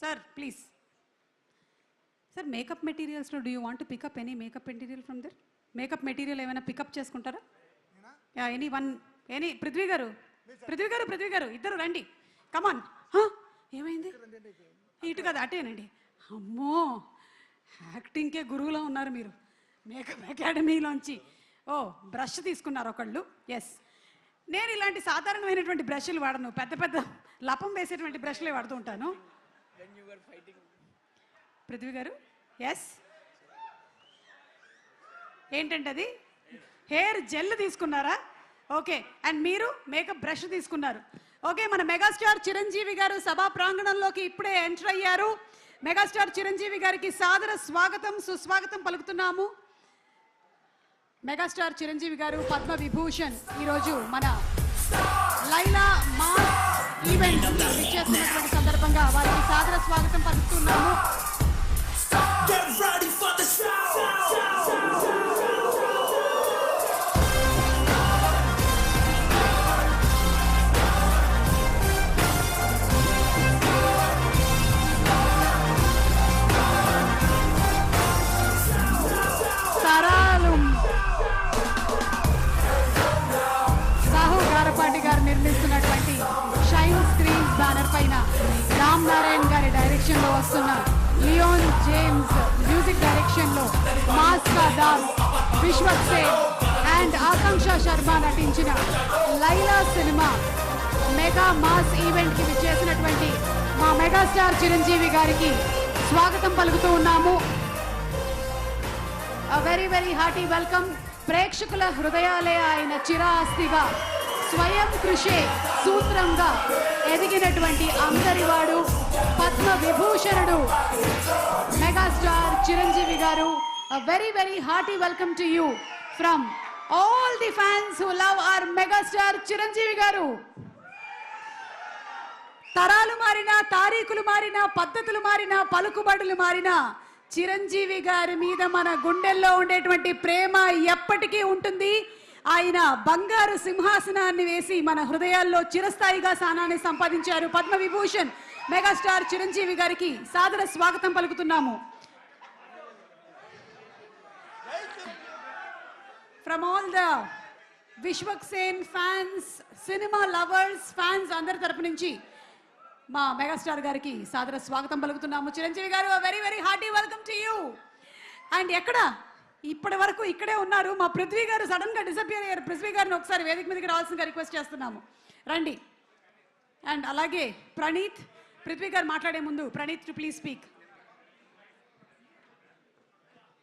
Sir, please. Sir, makeup materials, do you want to pick up any makeup material from there? Makeup material ఏమైనా pickup చేసుకుంటారా? Yeah, any one, any Prithvi గారు ఇద్దరు రండి. కమాన్. ఏమైంది? ఇటు కదా, అటేనండి. అమ్మో, యాక్టింగ్కే గురువులో ఉన్నారు మీరు మేకప్ అకాడమీలోంచి. ఓ, బ్రష్ తీసుకున్నారు ఒకళ్ళు. ఎస్, నేను ఇలాంటి సాధారణమైనటువంటి బ్రష్లు వాడను, పెద్ద పెద్ద లపం వేసేటువంటి బ్రష్లే వాడుతూ ఉంటాను. పృథ్వీ గారు, ఎస్, ఏంటంటే అది హెయిర్ జెల్ తీసుకున్నారా? ఓకే. అండ్ మీరు మేకప్ బ్రష్ తీసుకున్నారు. ఓకే, మన మెగాస్టార్ చిరంజీవి గారు సభా ప్రాంగణంలోకి ఇప్పుడే ఎంటర్ అయ్యారు. మెగాస్టార్ చిరంజీవి గారికి సాదర స్వాగతం సుస్వాగతం పలుకుతున్నాము. మెగాస్టార్ చిరంజీవి గారు పద్మ విభూషణ్ ఈరోజు మన లైలా మాస్ ఈవెంట్ ఇచ్చేస్తున్నటువంటి సందర్భంగా వారికి సాదర స్వాగతం పలుకుతున్నాము. నిర్మిస్తున్నటువంటి షైన్ స్క్రీన్స్ బ్యానర్ పైన రామ్ నారాయణ్ గారి డైరెక్షన్ లో వస్తున్న లియోన్ జేమ్స్ మ్యూజిక్ డైరెక్షన్ లో మాస్ కా దాస్, విశ్వక్ సేన్ అండ్ ఆకాంక్ష శర్మ నటించిన Laila cinema mega mass event కి విచ్చేసినటువంటి మా మెగాస్టార్ చిరంజీవి గారికి స్వాగతం పలుకుతూ ఉన్నాము. Very very hearty welcome. ప్రేక్షకుల హృదయాలే ఆయన చిరాస్తిగా స్వయం కృషే సూత్రంగా ఎదిగినటువంటి అందరివాడు పద్మ విభూషణుడు మెగాస్టార్ చిరంజీవి గారు. Very very hearty welcome to you from all the fans who love our megastar Chiranjeevi గారు. తరాలు మారినా, తారీఖులు మారినా, పద్ధతులు మారినా, పలుకుబడులు మారినా, చిరంజీవి గారి మీద మన గుండెల్లో ఉండేటువంటి ప్రేమ ఎప్పటికీ ఉంటుంది. ఆయన బంగారు సింహాసనాన్ని వేసి మన హృదయాల్లో చిరస్థాయిగా స్థానాన్ని సంపాదించారు. పద్మ విభూషణ్ మెగాస్టార్ చిరంజీవి గారికి సాదర స్వాగతం పలుకుతున్నాము. From all the Vishwak Sen fans, cinema lovers, fans అందరి తరపు నుంచి మా మెగాస్టార్ గారికి సాదర స్వాగతం పలుకుతున్నాము. చిరంజీవి గారు, very very hearty welcome to you. And ఎక్కడ ఇప్పటి వరకు ఇక్కడే ఉన్నారు మా పృథ్వీ గారు, సడన్ గా డిసపియర్ అయ్యారు. పృథ్వీ గారిని ఒకసారి వేదిక మీదకి రావాల్సిందిగా రిక్వెస్ట్ చేస్తున్నాము, రండి. అండ్ అలాగే ప్రణీత్, పృథ్వీ గారు మాట్లాడే ముందు ప్రణీత్ టు ప్లీజ్ స్పీక్.